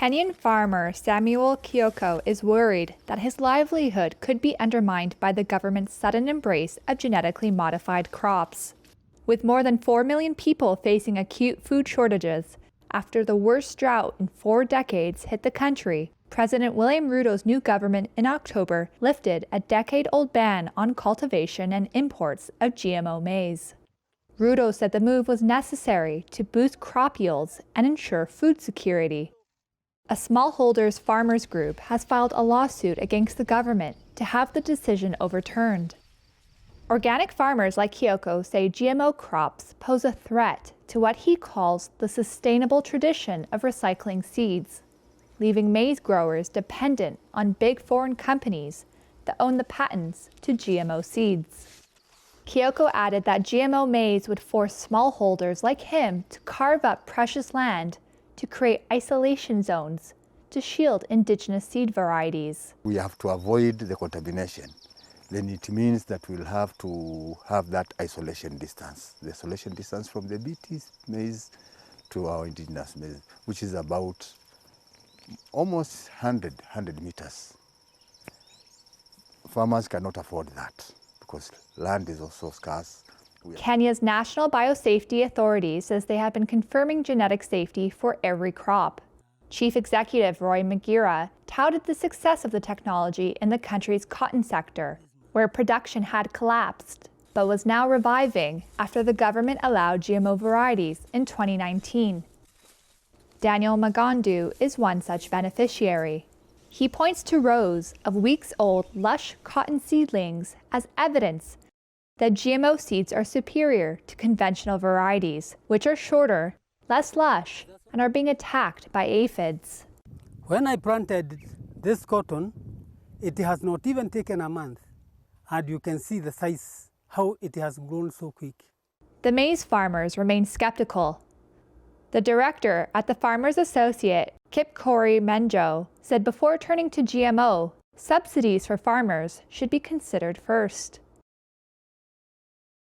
Kenyan farmer Samuel Kioko is worried that his livelihood could be undermined by the government's sudden embrace of genetically modified crops. With more than 4 million people facing acute food shortages after the worst drought in 4 decades hit the country, President William Ruto's new government in October lifted a decade-old ban on cultivation and imports of GMO maize. Ruto said the move was necessary to boost crop yields and ensure food security. A smallholders farmers group has filed a lawsuit against the government to have the decision overturned. Organic farmers like Kioko say GMO crops pose a threat to what he calls the sustainable tradition of recycling seeds, leaving maize growers dependent on big foreign companies that own the patents to GMO seeds. Kioko added that GMO maize would force smallholders like him to carve up precious land to create isolation zones to shield indigenous seed varieties. We have to avoid the contamination. Then it means that we'll have to have that isolation distance. The isolation distance from the BT maize to our indigenous maize, which is about almost 100 meters. Farmers cannot afford that because land is also scarce. Kenya's National Biosafety Authority says they have been confirming genetic safety for every crop. Chief Executive Roy Magira touted the success of the technology in the country's cotton sector, where production had collapsed, but was now reviving after the government allowed GMO varieties in 2019. Daniel Magandu is one such beneficiary. He points to rows of weeks-old lush cotton seedlings as evidence that GMO seeds are superior to conventional varieties, which are shorter, less lush, and are being attacked by aphids. When I planted this cotton, it has not even taken a month, and you can see the size, how it has grown so quick. The maize farmers remain skeptical. The director at the Farmers Associate, Kipkori Menjo, said before turning to GMO, subsidies for farmers should be considered first.